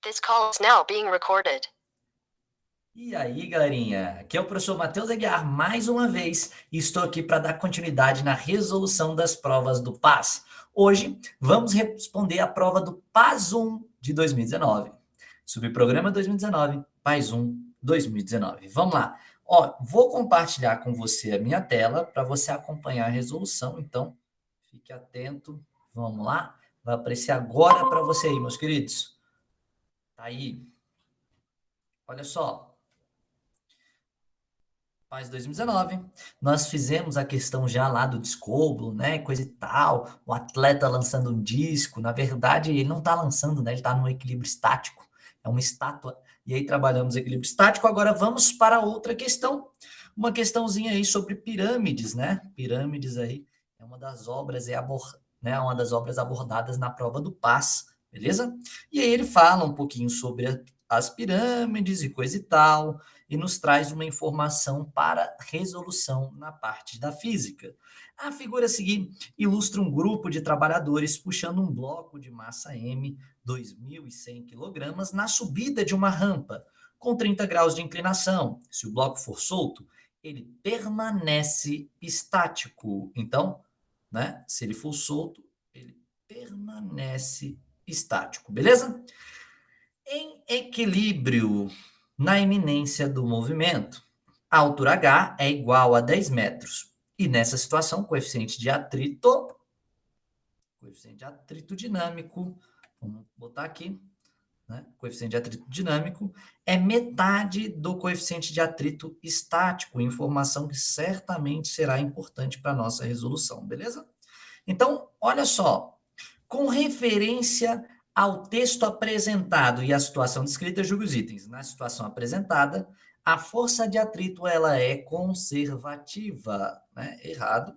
This call is now being recorded. E aí, galerinha? Aqui é o professor Matheus Aguiar mais uma vez e estou aqui para dar continuidade na resolução das provas do PAS. Hoje vamos responder a prova do PAS 1 de 2019. Subprograma 2019, PAS 1 2019. Vamos lá. Ó, vou compartilhar com você a minha tela para você acompanhar a resolução, então fique atento. Vamos lá. Vai aparecer agora para você aí, meus queridos. Tá aí. Olha só. Mas 2019, nós fizemos a questão já lá do descobro, né, coisa e tal, o atleta lançando um disco, na verdade ele não está lançando, né, ele está no equilíbrio estático, é uma estátua, e aí trabalhamos equilíbrio estático, agora vamos para outra questão, uma questãozinha aí sobre pirâmides, né, pirâmides aí, é uma das obras, né, uma das obras abordadas na prova do PAS, beleza? E aí ele fala um pouquinho sobre as pirâmides e coisa e tal, e nos traz uma informação para resolução na parte da física. A figura a seguir ilustra um grupo de trabalhadores puxando um bloco de massa M, 2.100 kg, na subida de uma rampa, com 30 graus de inclinação. Se o bloco for solto, ele permanece estático. Então, né, se ele for solto, ele permanece estático, beleza? Em equilíbrio na iminência do movimento, a altura h é igual a 10 metros. E nessa situação, coeficiente de atrito dinâmico, vamos botar aqui, né? Coeficiente de atrito dinâmico é metade do coeficiente de atrito estático, informação que certamente será importante para a nossa resolução, beleza? Então, olha só, com referência ao texto apresentado e à situação descrita, julgue os itens. Na situação apresentada, a força de atrito ela é conservativa, né? Errado.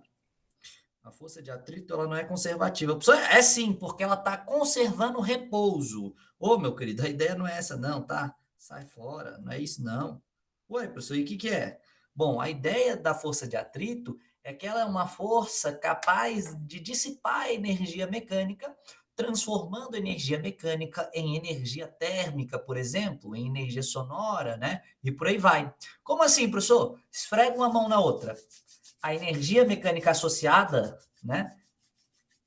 A força de atrito ela não é conservativa. É sim, porque ela está conservando o repouso. Ô, meu querido, a ideia não é essa não, tá? Sai fora, não é isso não. Ué, professor, e o que que é? Bom, a ideia da força de atrito é que ela é uma força capaz de dissipar a energia mecânica, transformando a energia mecânica em energia térmica, por exemplo, em energia sonora, né? E por aí vai. Como assim, professor? Esfrega uma mão na outra. A energia mecânica associada, né,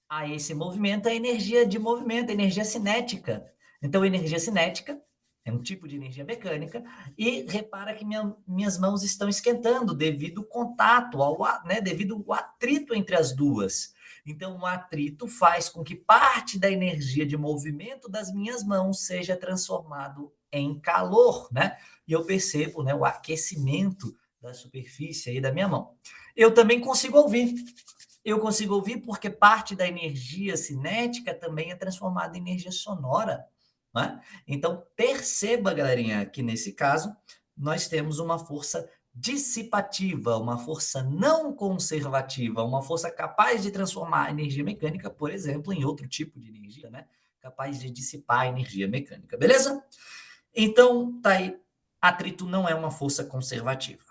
a esse movimento é energia de movimento, energia cinética. Então, energia cinética é um tipo de energia mecânica, e repara que minhas mãos estão esquentando devido ao contato, né, devido ao atrito entre as duas. Então, o atrito faz com que parte da energia de movimento das minhas mãos seja transformado em calor, né? E eu percebo, né, o aquecimento da superfície aí da minha mão. Eu também consigo ouvir. Eu consigo ouvir porque parte da energia cinética também é transformada em energia sonora. Né? Então, perceba, galerinha, que nesse caso, nós temos uma força dissipativa, uma força não conservativa, uma força capaz de transformar a energia mecânica, por exemplo, em outro tipo de energia, né? Capaz de dissipar a energia mecânica, beleza? Então, tá aí, atrito não é uma força conservativa.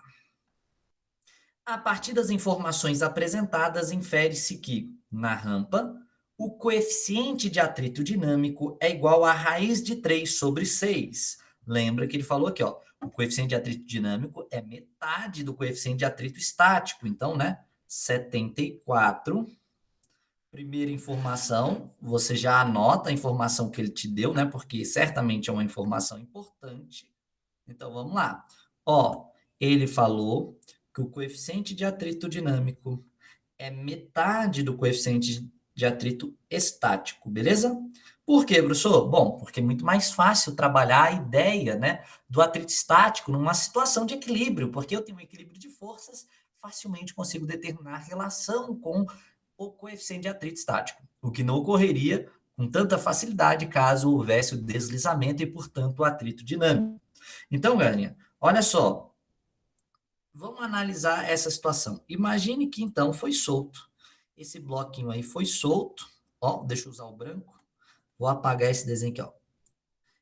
A partir das informações apresentadas, infere-se que, na rampa, o coeficiente de atrito dinâmico é igual à raiz de 3 sobre 6. Lembra que ele falou aqui, ó, o coeficiente de atrito dinâmico é metade do coeficiente de atrito estático. Então, né, 74. Primeira informação, você já anota a informação que ele te deu, né, porque certamente é uma informação importante. Então, vamos lá. Ó, ele falou que o coeficiente de atrito dinâmico é metade do coeficiente de atrito estático, beleza? Por quê, professor? Bom, porque é muito mais fácil trabalhar a ideia, né, do atrito estático numa situação de equilíbrio, porque eu tenho um equilíbrio de forças, facilmente consigo determinar a relação com o coeficiente de atrito estático, o que não ocorreria com tanta facilidade caso houvesse o deslizamento e, portanto, o atrito dinâmico. Então, galerinha, olha só, vamos analisar essa situação. Imagine que então foi solto. Esse bloquinho aí foi solto. Ó, deixa eu usar o branco. Vou apagar esse desenho aqui, ó.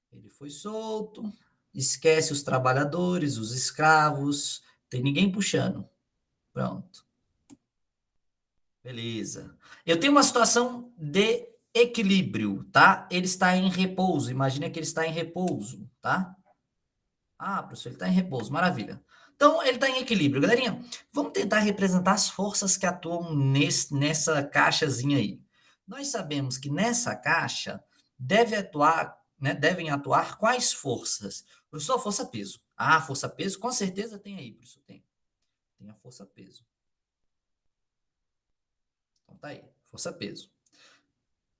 Ele foi solto. Esquece os trabalhadores, os escravos. Tem ninguém puxando. Pronto. Beleza. Eu tenho uma situação de equilíbrio, tá? Ele está em repouso. Imagina que ele está em repouso, tá? Ah, professor, ele está em repouso. Maravilha. Então, ele está em equilíbrio. Galerinha, vamos tentar representar as forças que atuam nessa caixazinha aí. Nós sabemos que nessa caixa devem atuar quais forças? Professor, força-peso. Ah, força-peso, com certeza tem aí, professor. Tem a força-peso. Então, tá aí, força-peso.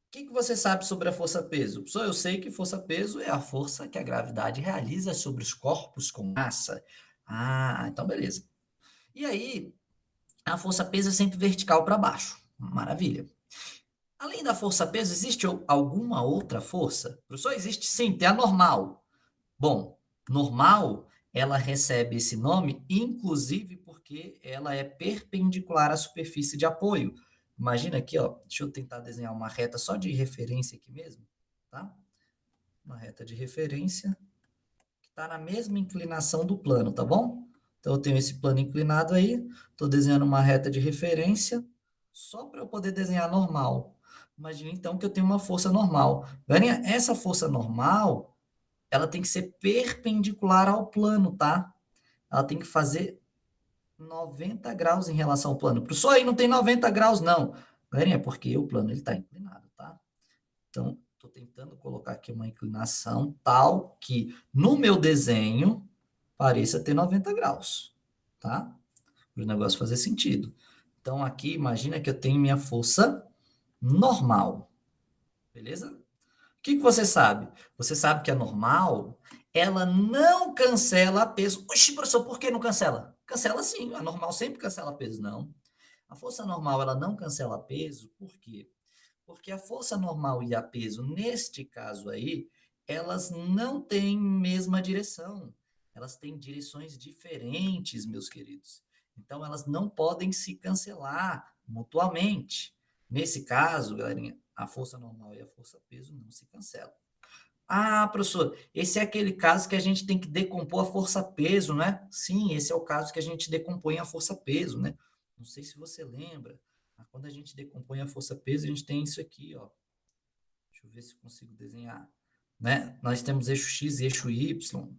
O que você sabe sobre a força-peso? Professor, eu sei que força-peso é a força que a gravidade realiza sobre os corpos com massa. Ah, então beleza. E aí, a força-peso é sempre vertical para baixo. Maravilha. Além da força-peso, existe alguma outra força? Professor, existe sim, tem a normal. Bom, normal, ela recebe esse nome, inclusive porque ela é perpendicular à superfície de apoio. Imagina aqui, ó, deixa eu tentar desenhar uma reta só de referência aqui mesmo, tá? Uma reta de referência que está na mesma inclinação do plano, tá bom? Então, eu tenho esse plano inclinado aí, estou desenhando uma reta de referência, só para eu poder desenhar normal. Imagina, então, que eu tenho uma força normal. Galerinha, essa força normal, ela tem que ser perpendicular ao plano, tá? Ela tem que fazer 90 graus em relação ao plano. Professor, aí não tem 90 graus, não. Galerinha, é porque o plano está inclinado, tá? Então, estou tentando colocar aqui uma inclinação tal que no meu desenho pareça ter 90 graus, tá? Para o negócio fazer sentido. Então, aqui, imagina que eu tenho minha força normal, beleza? O que você sabe? Você sabe que a normal, ela não cancela peso. Oxi, professor, por que não cancela? Cancela sim, a normal sempre cancela peso, não. A força normal, ela não cancela peso, por quê? Porque a força normal e a peso, neste caso aí, elas não têm mesma direção. Elas têm direções diferentes, meus queridos. Então, elas não podem se cancelar mutuamente. Nesse caso, galerinha, a força normal e a força peso não se cancelam. Ah, professor, esse é aquele caso que a gente tem que decompor a força-peso, né? Sim, esse é o caso que a gente decompõe a força-peso, né? Não sei se você lembra, mas quando a gente decompõe a força-peso, a gente tem isso aqui, ó. Deixa eu ver se eu consigo desenhar, né? Nós temos eixo X e eixo Y. Vou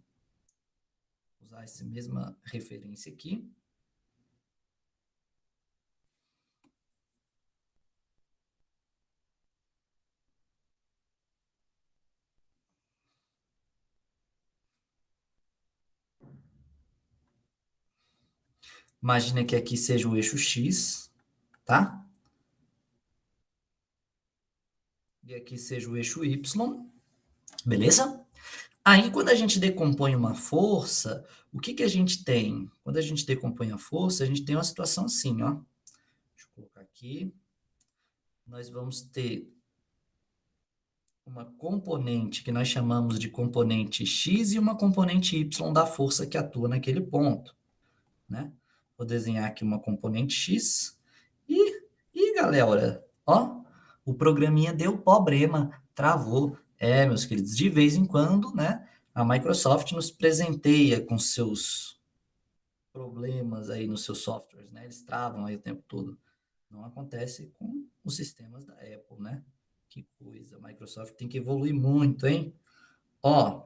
usar essa mesma referência aqui. Imagina que aqui seja o eixo X, tá? E aqui seja o eixo Y, beleza? Aí, quando a gente decompõe uma força, o que que a gente tem? Quando a gente decompõe a força, a gente tem uma situação assim, ó. Deixa eu colocar aqui. Nós vamos ter uma componente que nós chamamos de componente X e uma componente Y da força que atua naquele ponto, né? Vou desenhar aqui uma componente X e galera, ó, o programinha deu problema, travou. É, meus queridos, de vez em quando, né, a Microsoft nos presenteia com seus problemas aí nos seus softwares, né? Eles travam aí o tempo todo. Não acontece com os sistemas da Apple, né? Que coisa, a Microsoft tem que evoluir muito, hein? Ó,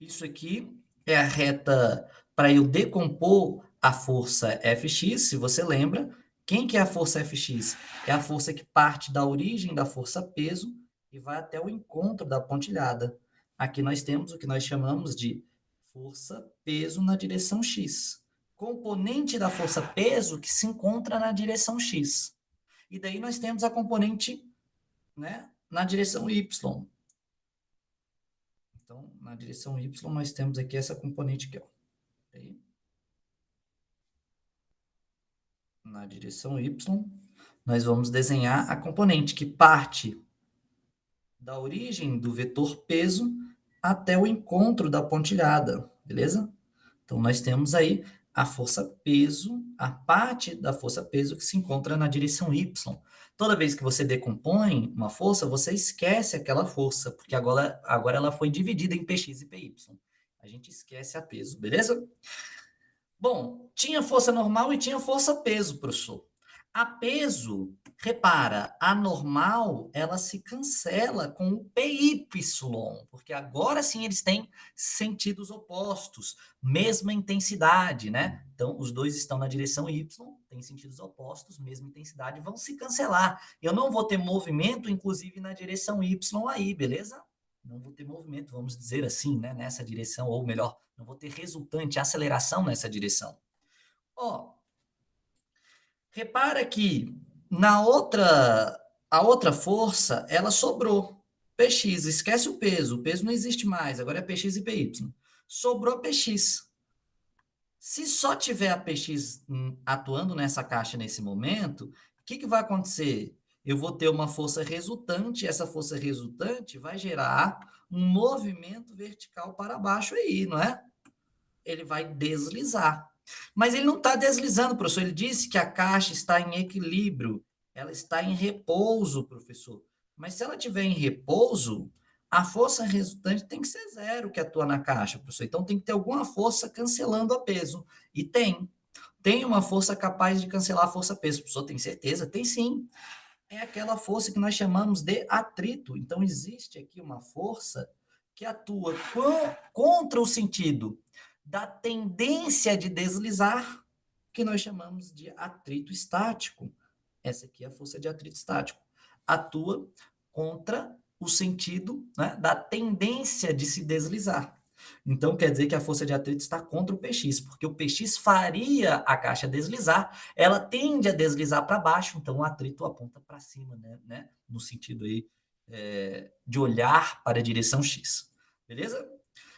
isso aqui é a reta para eu decompor a força Fx, se você lembra. Quem que é a força Fx? É a força que parte da origem da força peso e vai até o encontro da pontilhada. Aqui nós temos o que nós chamamos de força peso na direção x. Componente da força peso que se encontra na direção x. E daí nós temos a componente, né, na direção y. Então, na direção y, nós temos aqui essa componente aqui, ó. Aí, na direção y, nós vamos desenhar a componente que parte da origem do vetor peso até o encontro da pontilhada, beleza? Então, nós temos aí a força peso, a parte da força peso que se encontra na direção y. Toda vez que você decompõe uma força, você esquece aquela força, porque agora ela foi dividida em Px e Py. A gente esquece a peso, beleza? Bom, tinha força normal e tinha força peso, professor. A peso, repara, a normal, ela se cancela com o PY, porque agora sim eles têm sentidos opostos, mesma intensidade, né? Então, os dois estão na direção Y, têm sentidos opostos, mesma intensidade, vão se cancelar. Eu não vou ter movimento, inclusive, na direção Y aí, beleza? Não vou ter movimento, vamos dizer assim, né? Nessa direção, ou melhor, não vou ter resultante, aceleração nessa direção. Ó, repara que a outra força, ela sobrou. PX, esquece o peso não existe mais, agora é PX e PY. Sobrou PX. Se só tiver a PX atuando nessa caixa nesse momento, o que vai acontecer? Eu vou ter uma força resultante, e essa força resultante vai gerar um movimento vertical para baixo aí, não é? Ele vai deslizar. Mas ele não está deslizando, professor. Ele disse que a caixa está em equilíbrio, ela está em repouso, professor. Mas se ela estiver em repouso, a força resultante tem que ser zero que atua na caixa, professor. Então tem que ter alguma força cancelando a peso. E tem. Tem uma força capaz de cancelar a força peso. Professor, tem certeza? Tem sim. É aquela força que nós chamamos de atrito. Então existe aqui uma força que atua contra o sentido da tendência de deslizar, que nós chamamos de atrito estático. Essa aqui é a força de atrito estático. Atua contra o sentido, né, da tendência de se deslizar. Então, quer dizer que a força de atrito está contra o PX, porque o PX faria a caixa deslizar, ela tende a deslizar para baixo, então o atrito aponta para cima, né, no sentido aí, de olhar para a direção X. Beleza?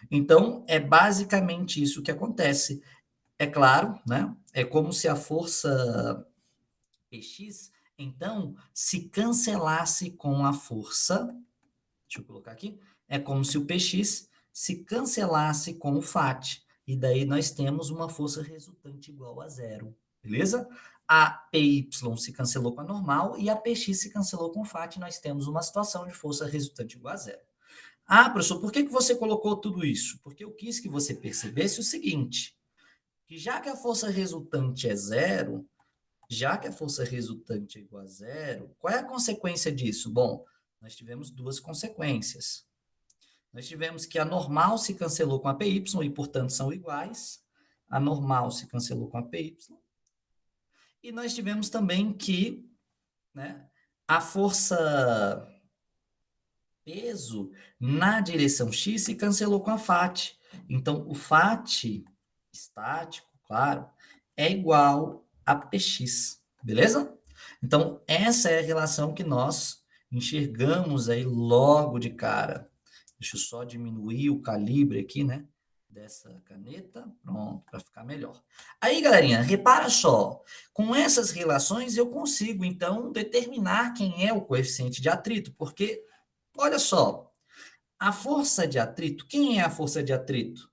Então, é basicamente isso que acontece. É claro, né? É como se a força Px, então, se cancelasse com a força. Deixa eu colocar aqui. É como se o Px se cancelasse com o Fat. E daí nós temos uma força resultante igual a zero. Beleza? A Py se cancelou com a normal e a Px se cancelou com o Fat. E nós temos uma situação de força resultante igual a zero. Ah, professor, por que você colocou tudo isso? Porque eu quis que você percebesse o seguinte, que já que a força resultante é zero, já que a força resultante é igual a zero, qual é a consequência disso? Bom, nós tivemos duas consequências. Nós tivemos que a normal se cancelou com a PY e, portanto, são iguais. A normal se cancelou com a PY. E nós tivemos também que, né, a força peso na direção X se cancelou com a Fat. Então, o Fat estático, claro, é igual a Px, beleza? Então, essa é a relação que nós enxergamos aí logo de cara. Deixa eu só diminuir o calibre aqui, né? Dessa caneta, pronto, para ficar melhor. Aí, galerinha, repara só, com essas relações eu consigo, então, determinar quem é o coeficiente de atrito, porque olha só, a força de atrito, quem é a força de atrito?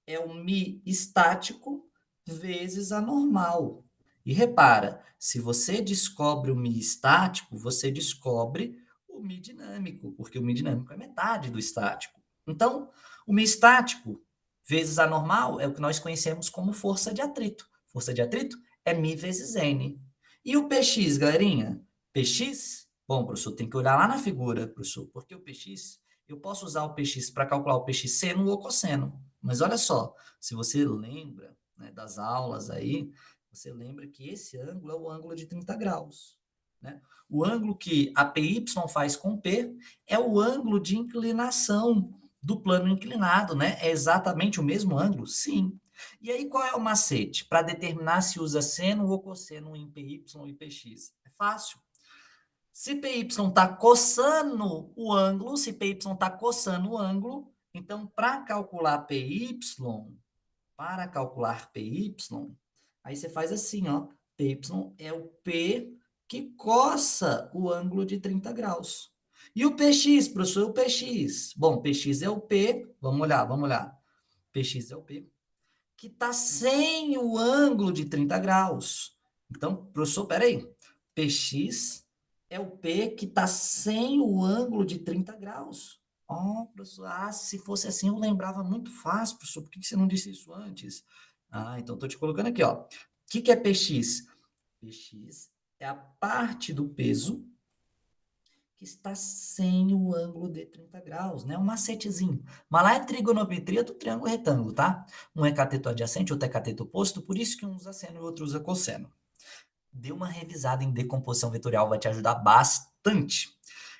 É o Mi estático vezes a normal. E repara, se você descobre o Mi estático, você descobre o Mi dinâmico, porque o Mi dinâmico é metade do estático. Então, o Mi estático vezes a normal é o que nós conhecemos como força de atrito. Força de atrito é Mi vezes N. E o Px, galerinha? Px, bom, professor, tem que olhar lá na figura, professor, porque o Px, eu posso usar o Px para calcular o Px seno ou cosseno. Mas olha só, se você lembra, né, das aulas aí, você lembra que esse ângulo é o ângulo de 30 graus. Né? O ângulo que a PY faz com P é o ângulo de inclinação do plano inclinado, né? É exatamente o mesmo ângulo? Sim. E aí qual é o macete para determinar se usa seno ou cosseno em PY e PX? É fácil. Se PY está coçando o ângulo, se PY está coçando o ângulo, então para calcular PY, aí você faz assim, ó, PY é o P que coça o ângulo de 30 graus. E o PX, professor, o PX. Bom, PX é o P, vamos olhar, vamos olhar. PX é o P que está sem o ângulo de 30 graus. Então, professor, peraí. PX é o P que está sem o ângulo de 30 graus. Oh, professor, se fosse assim eu lembrava muito fácil, professor. Por que você não disse isso antes? Ah, então estou te colocando aqui, ó. O que é PX? PX é a parte do peso que está sem o ângulo de 30 graus, né? Um macetezinho. Mas lá é trigonometria do triângulo retângulo, tá? Um é cateto adjacente, outro é cateto oposto, por isso que um usa seno e o outro usa cosseno. Dê uma revisada em decomposição vetorial, vai te ajudar bastante.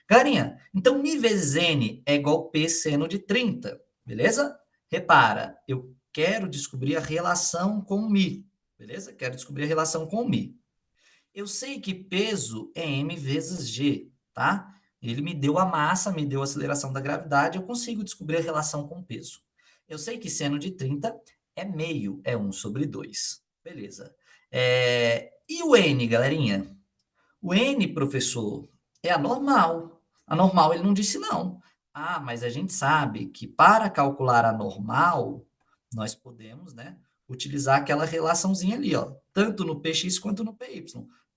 Galerinha, então mi vezes n é igual a P seno de 30, beleza? Repara, eu quero descobrir a relação com mi, beleza? Quero descobrir a relação com mi. Eu sei que peso é m vezes g, tá? Ele me deu a massa, me deu a aceleração da gravidade, eu consigo descobrir a relação com peso. Eu sei que seno de 30 é meio, é 1/2. Beleza. E o n, galerinha? O n, professor, é a normal. A normal ele não disse não. Ah, mas a gente sabe que para calcular a normal, nós podemos, né, utilizar aquela relaçãozinha ali, ó, tanto no px quanto no py.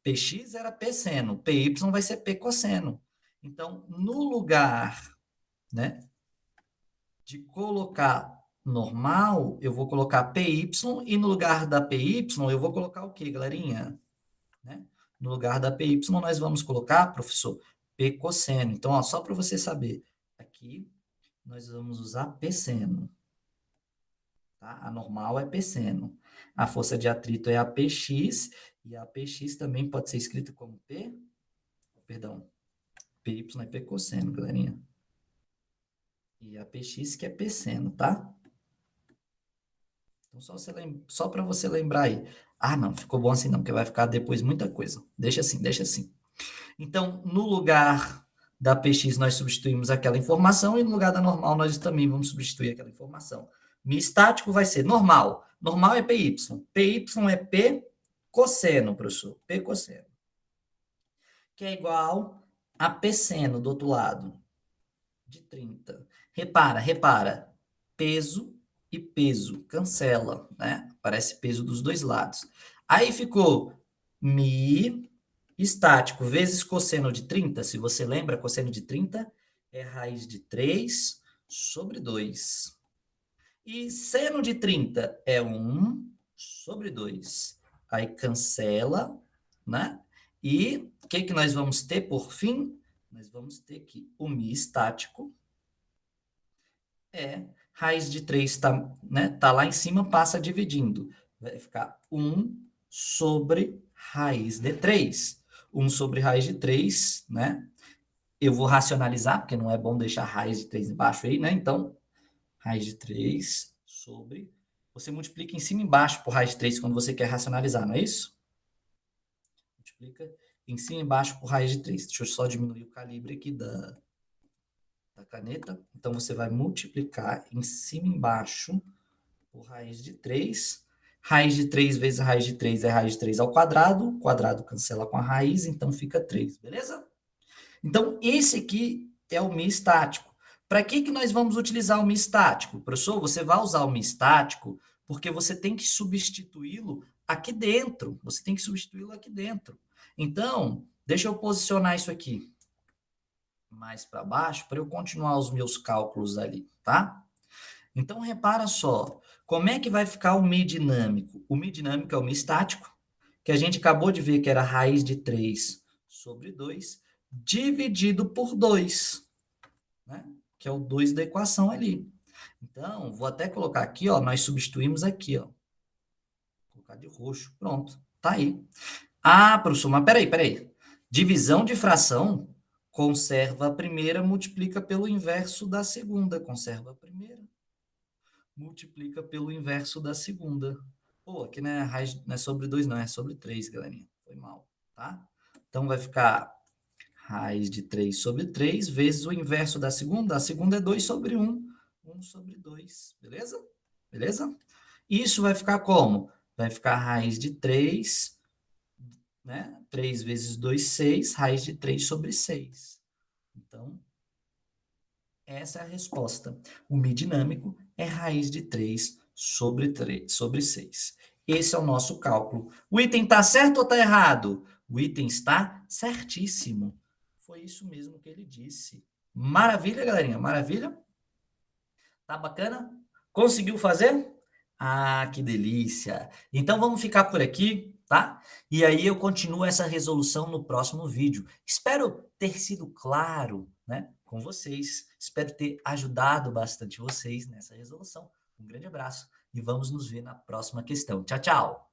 Px era p seno, py vai ser p cosseno. Então, no lugar, né, de colocar normal, eu vou colocar py e no lugar da py eu vou colocar o quê, galerinha? Né? No lugar da PY, nós vamos colocar, professor, P cosseno. Então, ó, só para você saber, aqui nós vamos usar P seno. Tá? A normal é P seno. A força de atrito é a PX, e a PX também pode ser escrita como PY é P cosseno, galerinha. E a PX que é P seno, tá? Então, só para você lembrar aí. Ah, não, ficou bom assim não, porque vai ficar depois muita coisa. Deixa assim, deixa assim. Então, no lugar da PX, nós substituímos aquela informação e no lugar da normal, nós também vamos substituir aquela informação. Mi estático vai ser normal. Normal é PY. PY é P cosseno, professor. P cosseno. Que é igual a P seno do outro lado, de 30. Repara. Peso e peso. Cancela, né? Parece peso dos dois lados. Aí ficou Mi estático vezes cosseno de 30, se você lembra, cosseno de 30 é raiz de 3/2. E seno de 30 é 1/2. Aí cancela, né? E o que nós vamos ter por fim? Nós vamos ter que o mi estático é raiz de 3, tá lá em cima, passa dividindo. Vai ficar 1/raiz de 3. 1/raiz de 3, né? Eu vou racionalizar, porque não é bom deixar raiz de 3 embaixo aí, né? Então, raiz de 3 sobre... Você multiplica em cima e embaixo por raiz de 3 quando você quer racionalizar, não é isso? Multiplica em cima e embaixo por raiz de 3. Deixa eu só diminuir o calibre aqui da caneta. Então, você vai multiplicar em cima e embaixo por raiz de 3. Raiz de 3 vezes raiz de 3 é raiz de 3 ao quadrado. O quadrado cancela com a raiz, então fica 3, beleza? Então, esse aqui é o mi estático. Para que nós vamos utilizar o mi estático? Professor, você vai usar o mi estático porque você tem que substituí-lo aqui dentro. Você tem que substituí-lo aqui dentro. Então, deixa eu posicionar isso aqui mais para baixo para eu continuar os meus cálculos ali, tá? Então, repara só, como é que vai ficar o mi dinâmico? O mi dinâmico é o mi estático, que a gente acabou de ver que era raiz de 3/2, dividido por 2, né? Que é o 2 da equação ali. Então, vou até colocar aqui, ó, nós substituímos aqui, ó. Vou colocar de roxo, pronto, tá aí. Ah, professor, mas peraí. Divisão de fração conserva a primeira, multiplica pelo inverso da segunda. Conserva a primeira, multiplica pelo inverso da segunda. Pô, aqui não é, não é sobre 2, não, é sobre 3, galerinha. Foi mal, tá? Então, vai ficar raiz de 3/3 vezes o inverso da segunda. A segunda é 2/1. 1/2, beleza? Beleza? Isso vai ficar como? Vai ficar raiz de 3, né? 3 vezes 2, 6. Raiz de 3/6. Então, essa é a resposta. O mi dinâmico é raiz de 3/6. Esse é o nosso cálculo. O item está certo ou está errado? O item está certíssimo. Foi isso mesmo que ele disse. Maravilha, galerinha? Maravilha? Tá bacana? Conseguiu fazer? Ah, que delícia! Então vamos ficar por aqui. tá? E aí eu continuo essa resolução no próximo vídeo. Espero ter sido claro, né, com vocês. Espero ter ajudado bastante vocês nessa resolução. Um grande abraço e vamos nos ver na próxima questão. Tchau, tchau!